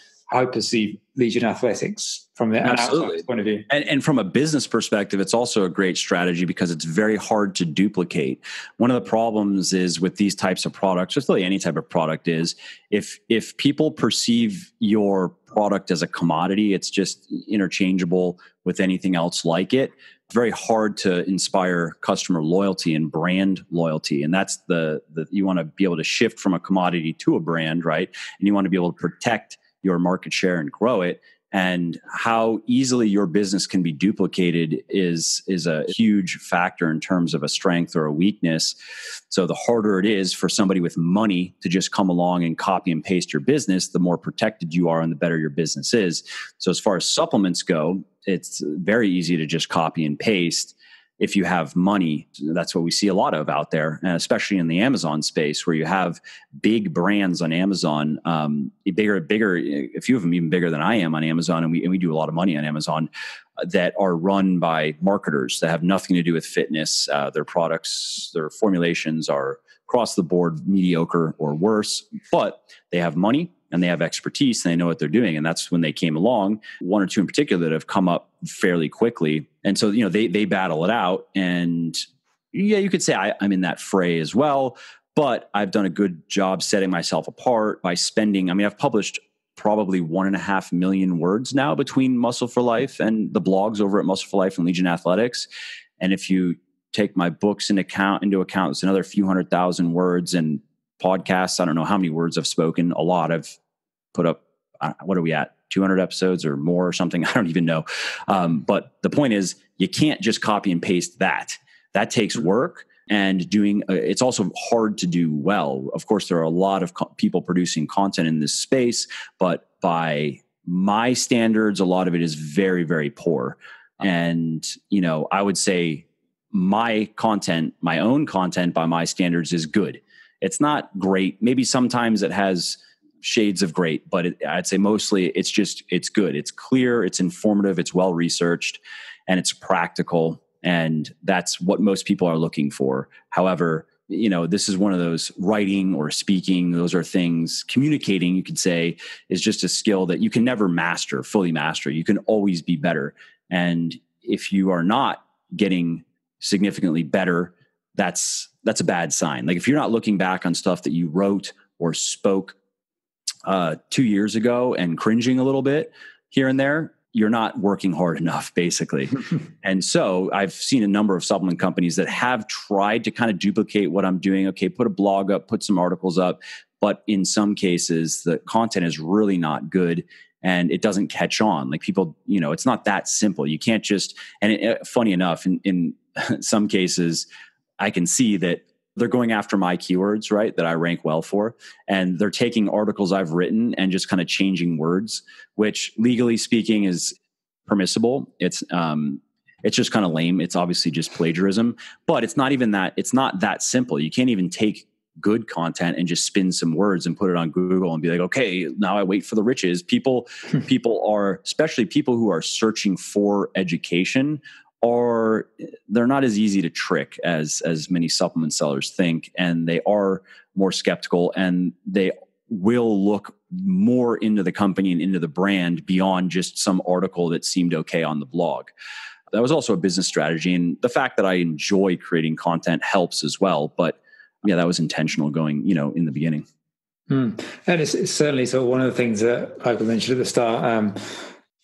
perceive Legion Athletics from the outside point of view. And from a business perspective, it's also a great strategy because it's very hard to duplicate. One of the problems is with these types of products, just really any type of product, is if people perceive your product as a commodity, it's just interchangeable with anything else like it. It's very hard to inspire customer loyalty and brand loyalty. And that's you want to be able to shift from a commodity to a brand, right? And you want to be able to protect your market share and grow it. And how easily your business can be duplicated is a huge factor in terms of a strength or a weakness. So the harder it is for somebody with money to just come along and copy and paste your business, the more protected you are and the better your business is. So as far as supplements go, it's very easy to just copy and paste. If you have money, that's what we see a lot of out there, and especially in the Amazon space, where you have big brands on Amazon, bigger, a few of them even bigger than I am on Amazon, and we do a lot of money on Amazon, that are run by marketers that have nothing to do with fitness. Their products, their formulations are across the board mediocre or worse, but they have money and they have expertise and they know what they're doing. And that's when they came along, one or two in particular that have come up fairly quickly. And so, they battle it out. And yeah, you could say I'm in that fray as well, but I've done a good job setting myself apart by spending, I've published probably 1.5 million words now between Muscle for Life and the blogs over at Muscle for Life and Legion Athletics. And if you take my books into account, it's another few 100,000 words, and podcasts, I don't know how many words I've spoken. A lot. I've put up, what are we at? 200 episodes or more or something. I don't even know. But the point is, you can't just copy and paste that. That takes work, and it's also hard to do well. Of course, there are a lot of people producing content in this space, but by my standards, a lot of it is very, very poor. And, I would say my own content by my standards is good. It's not great. Maybe sometimes it has shades of great, but I'd say mostly it's good. It's clear, it's informative, it's well-researched, and it's practical. And that's what most people are looking for. However, this is one of those, writing or speaking, those are things, communicating, you could say, is just a skill that you can never fully master. You can always be better. And if you are not getting significantly better, that's a bad sign. Like if you're not looking back on stuff that you wrote or spoke 2 years ago and cringing a little bit here and there, you're not working hard enough, basically. And so I've seen a number of supplement companies that have tried to kind of duplicate what I'm doing. Okay, put a blog up, put some articles up, but in some cases the content is really not good and it doesn't catch on. Like people, it's not that simple. You can't just, funny enough, in some cases, I can see that they're going after my keywords, right, that I rank well for. And they're taking articles I've written and just kind of changing words, which legally speaking is permissible. It's just kind of lame. It's obviously just plagiarism, but it's not even that. It's not that simple. You can't even take good content and just spin some words and put it on Google and be like, okay, now I wait for the riches. People are, especially people who are searching for education, they're not as easy to trick as many supplement sellers think, and they are more skeptical, and they will look more into the company and into the brand beyond just some article that seemed okay on the blog. That was also a business strategy, and the fact that I enjoy creating content helps as well. But yeah, that was intentional going, in the beginning. And it's certainly sort of one of the things that, like I mentioned at the start,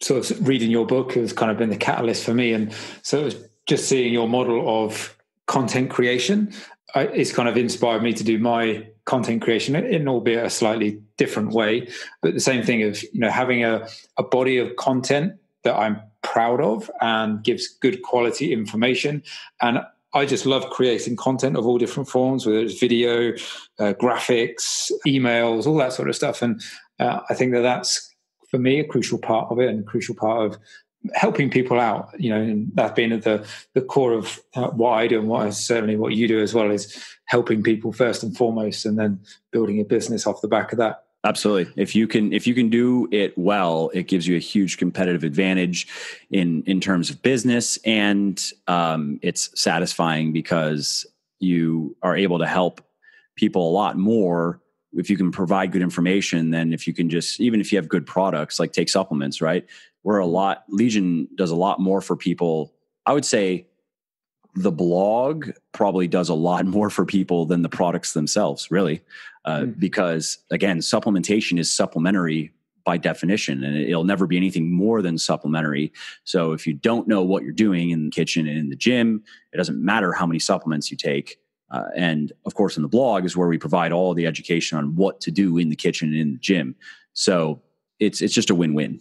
sort of reading your book has kind of been the catalyst for me. And so it was just seeing your model of content creation. It's kind of inspired me to do my content creation in albeit a slightly different way, but the same thing of, having a body of content that I'm proud of and gives good quality information. And I just love creating content of all different forms, whether it's video, graphics, emails, all that sort of stuff. And I think that's, for me, a crucial part of it, and a crucial part of helping people out, and that being at the core of what I do, and certainly what you do as well, is helping people first and foremost, and then building a business off the back of that. Absolutely. If you can do it well, it gives you a huge competitive advantage in terms of business, and it's satisfying because you are able to help people a lot more if you can provide good information than if you can just, even if you have good products, like take supplements, right? Legion does a lot more for people. I would say the blog probably does a lot more for people than the products themselves, really. Because again, supplementation is supplementary by definition, and it'll never be anything more than supplementary. So if you don't know what you're doing in the kitchen and in the gym, it doesn't matter how many supplements you take. And of course, in the blog is where we provide all the education on what to do in the kitchen and in the gym. So it's just a win-win.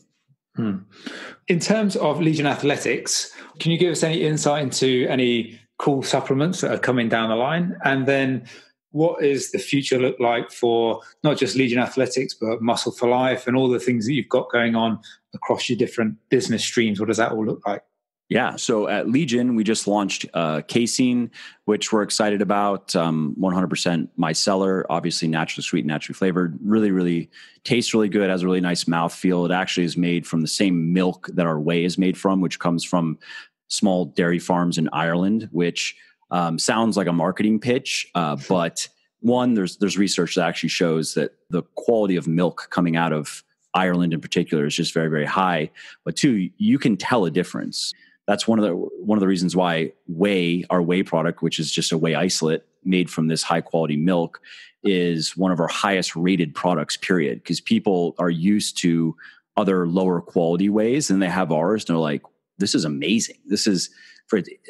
In terms of Legion Athletics, can you give us any insight into any cool supplements that are coming down the line? And then what is the future look like for not just Legion Athletics, but Muscle for Life and all the things that you've got going on across your different business streams? What does that all look like? Yeah. So at Legion, we just launched casein, which we're excited about. 100% micellar, obviously naturally sweet, naturally flavored, really, really tastes really good, has a really nice mouthfeel. It actually is made from the same milk that our whey is made from, which comes from small dairy farms in Ireland, which sounds like a marketing pitch. But one, there's research that actually shows that the quality of milk coming out of Ireland in particular is just very, very high. But two, you can tell a difference. That's one of the reasons why our whey product, which is just a whey isolate made from this high quality milk, is one of our highest rated products, period. Because people are used to other lower quality wheys and they have ours and they're like, this is amazing. This is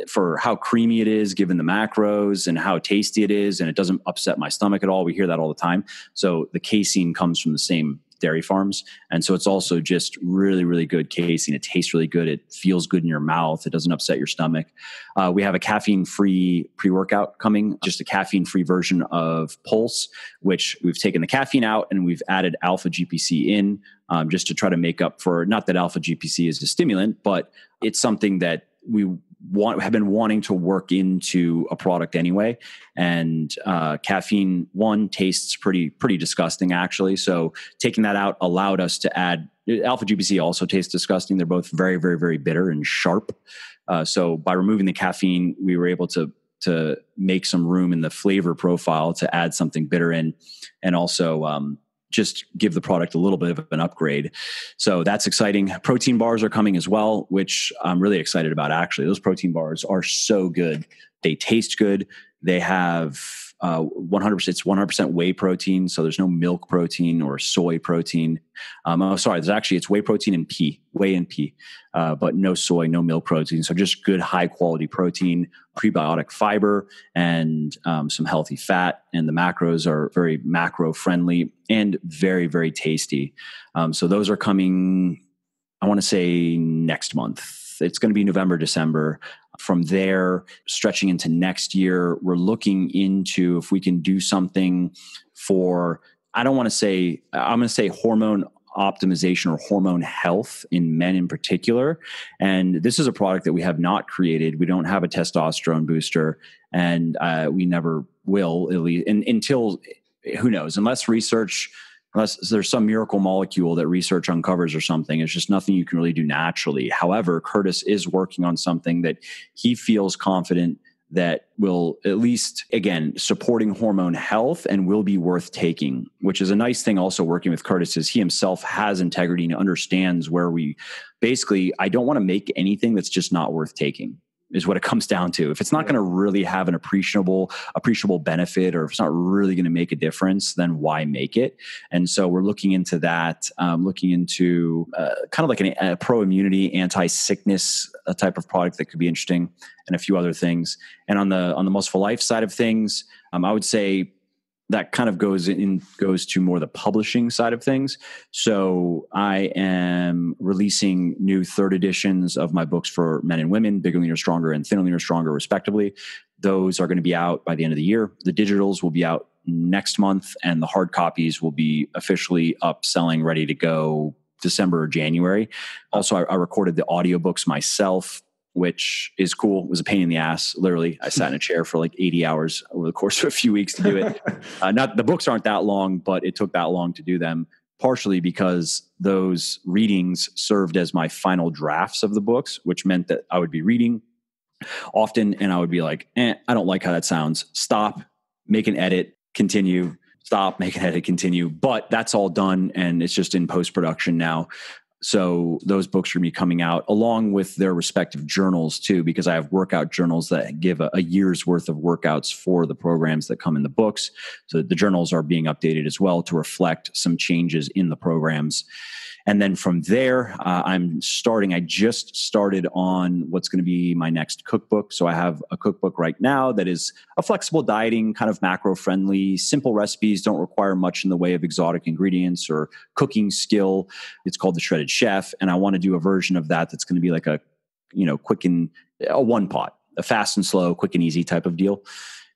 for how creamy it is, given the macros, and how tasty it is. And it doesn't upset my stomach at all. We hear that all the time. So the casein comes from the same dairy farms. And so it's also just really, really good casein. It tastes really good. It feels good in your mouth. It doesn't upset your stomach. We have a caffeine-free pre-workout coming, just a caffeine-free version of Pulse, which we've taken the caffeine out and we've added alpha GPC in just to try to make up for, not that alpha GPC is a stimulant, but it's something that we have been wanting to work into a product anyway. And caffeine, one, tastes pretty disgusting actually. So taking that out allowed us to add alpha GPC. Also tastes disgusting. They're both very, very, very bitter and sharp. So by removing the caffeine, we were able to make some room in the flavor profile to add something bitter in, and also just give the product a little bit of an upgrade. So that's exciting. Protein bars are coming as well, which I'm really excited about. Actually, those protein bars are so good. They taste good. They have 100%, it's 100% whey protein. So there's no milk protein or soy protein. It's whey protein and whey and pea, but no soy, no milk protein. So just good high quality protein, prebiotic fiber, and some healthy fat. And the macros are very macro friendly and very, very tasty. So those are coming, I want to say next month. It's going to be November, December. From there, stretching into next year, we're looking into if we can do something for, I'm going to say hormone optimization or hormone health in men in particular. And this is a product that we have not created. We don't have a testosterone booster, and we never will, at least until, who knows, unless there's some miracle molecule that research uncovers or something. It's just nothing you can really do naturally. However, Curtis is working on something that he feels confident that will, at least, again, supporting hormone health and will be worth taking, which is a nice thing also working with Curtis is he himself has integrity and understands where I don't want to make anything that's just not worth taking, is what it comes down to. If it's not going to really have an appreciable benefit, or if it's not really going to make a difference, then why make it? And so we're looking into that, looking into kind of like a pro-immunity, anti-sickness type of product that could be interesting, and a few other things. And on the Muscle for Life side of things, I would say that kind of goes to more the publishing side of things. So I am releasing new third editions of my books for men and women, Bigger, Leaner, Stronger, and Thinner, Leaner, Stronger, respectively. Those are going to be out by the end of the year. The digitals will be out next month, and the hard copies will be officially up, selling, ready to go December or January. Also, I recorded the audiobooks myself, which is cool. It was a pain in the ass. Literally, I sat in a chair for like 80 hours over the course of a few weeks to do it. The books aren't that long, but it took that long to do them, partially because those readings served as my final drafts of the books, which meant that I would be reading often and I would be like, I don't like how that sounds. Stop, make an edit, continue. Stop, make an edit, continue. But that's all done, and it's just in post-production now. So those books are going to be coming out along with their respective journals too, because I have workout journals that give a year's worth of workouts for the programs that come in the books. So the journals are being updated as well to reflect some changes in the programs. And then from there, I just started on what's going to be my next cookbook. So I have a cookbook right now that is a flexible dieting, kind of macro friendly, simple recipes, don't require much in the way of exotic ingredients or cooking skill. It's called The Shredded Chef. And I want to do a version of that that's going to be like a one pot, a fast and slow, quick and easy type of deal.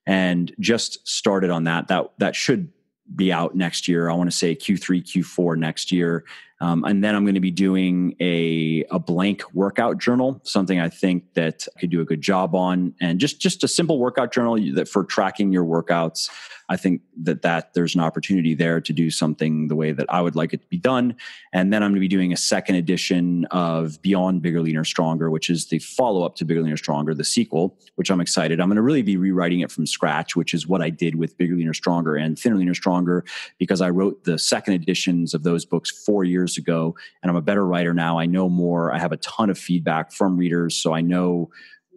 And just started on that. That should be out next year. I want to say Q3, Q4 next year. And then I'm going to be doing a blank workout journal, something I think that I could do a good job on. And just a simple workout journal that for tracking your workouts. I think that there's an opportunity there to do something the way that I would like it to be done. And then I'm going to be doing a second edition of Beyond Bigger, Leaner, Stronger, which is the follow-up to Bigger, Leaner, Stronger, the sequel, which I'm excited. I'm going to really be rewriting it from scratch, which is what I did with Bigger, Leaner, Stronger and Thinner, Leaner, Stronger, because I wrote the second editions of those books 4 years ago, and I'm a better writer now. I know more. I have a ton of feedback from readers, so I know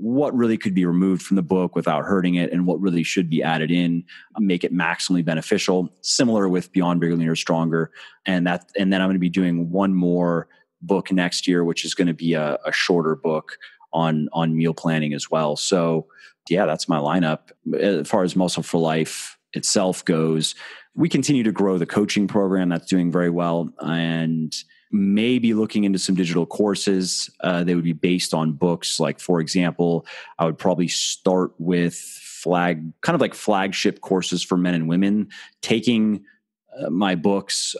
what really could be removed from the book without hurting it and what really should be added in, make it maximally beneficial. Similar with Beyond Bigger, Leaner, Stronger. And then I'm going to be doing one more book next year, which is going to be a shorter book on meal planning as well. So yeah, that's my lineup. As far as Muscle for Life itself goes, we continue to grow the coaching program. That's doing very well. And maybe looking into some digital courses. They would be based on books. Like, for example, I would probably start with flagship courses for men and women, taking my books,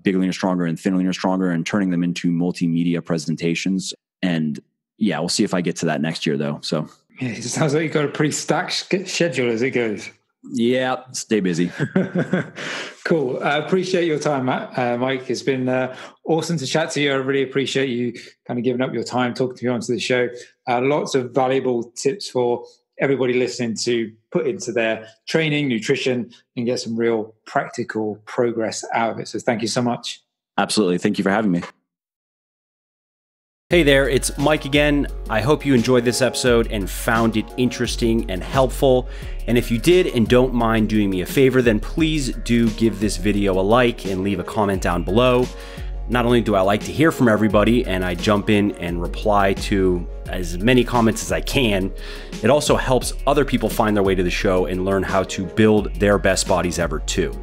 Bigger, Leaner, Stronger and Thinner, Leaner, Stronger, and turning them into multimedia presentations and Yeah, we'll see if I get to that next year though. So yeah, it sounds like you've got a pretty stacked schedule as it goes. Yeah, stay busy. Cool. I appreciate your time, Mike. It's been awesome to chat to you. I really appreciate you kind of giving up your time, talking to me onto the show. Lots of valuable tips for everybody listening to put into their training, nutrition, and get some real practical progress out of it. So thank you so much. Absolutely. Thank you for having me. Hey there, it's Mike again. I hope you enjoyed this episode and found it interesting and helpful. And if you did and don't mind doing me a favor, then please do give this video a like and leave a comment down below. Not only do I like to hear from everybody and I jump in and reply to as many comments as I can, it also helps other people find their way to the show and learn how to build their best bodies ever too.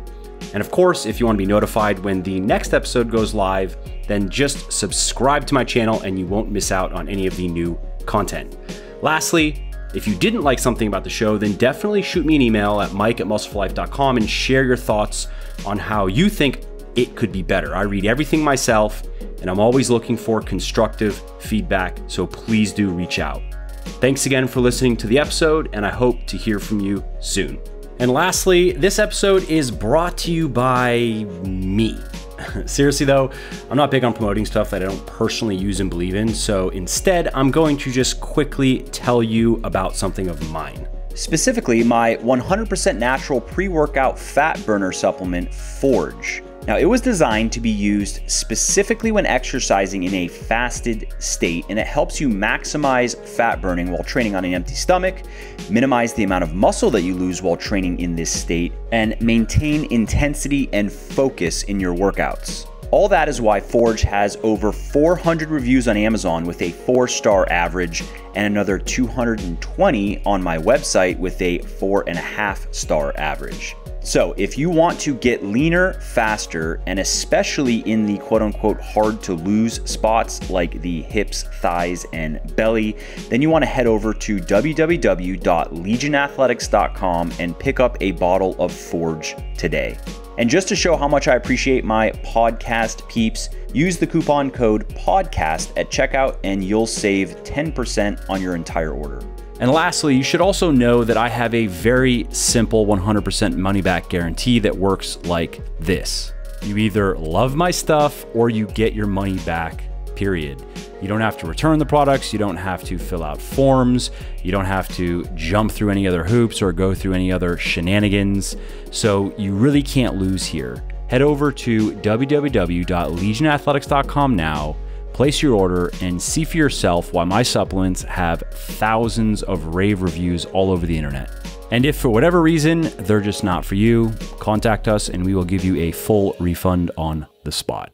And of course, if you want to be notified when the next episode goes live, then just subscribe to my channel and you won't miss out on any of the new content. Lastly, if you didn't like something about the show, then definitely shoot me an email at mike@muscleforlife.com and share your thoughts on how you think it could be better. I read everything myself and I'm always looking for constructive feedback, so please do reach out. Thanks again for listening to the episode, and I hope to hear from you soon. And lastly, this episode is brought to you by me. Seriously though, I'm not big on promoting stuff that I don't personally use and believe in, so instead I'm going to just quickly tell you about something of mine. Specifically, my 100% natural pre-workout fat burner supplement, Forge. Now, it was designed to be used specifically when exercising in a fasted state, and it helps you maximize fat burning while training on an empty stomach, minimize the amount of muscle that you lose while training in this state, and maintain intensity and focus in your workouts. All that is why Forge has over 400 reviews on Amazon with a 4-star average and another 220 on my website with a 4.5-star average. So if you want to get leaner faster, and especially in the quote unquote hard to lose spots like the hips, thighs, and belly, then you want to head over to www.legionathletics.com and pick up a bottle of Forge today. And just to show how much I appreciate my podcast peeps, use the coupon code PODCAST at checkout and you'll save 10% on your entire order. And lastly, you should also know that I have a very simple 100% money back guarantee that works like this. You either love my stuff or you get your money back, period. You don't have to return the products. You don't have to fill out forms. You don't have to jump through any other hoops or go through any other shenanigans. So you really can't lose here. Head over to www.legionathletics.com now, place your order, and see for yourself why my supplements have thousands of rave reviews all over the internet. And if for whatever reason they're just not for you, contact us and we will give you a full refund on the spot.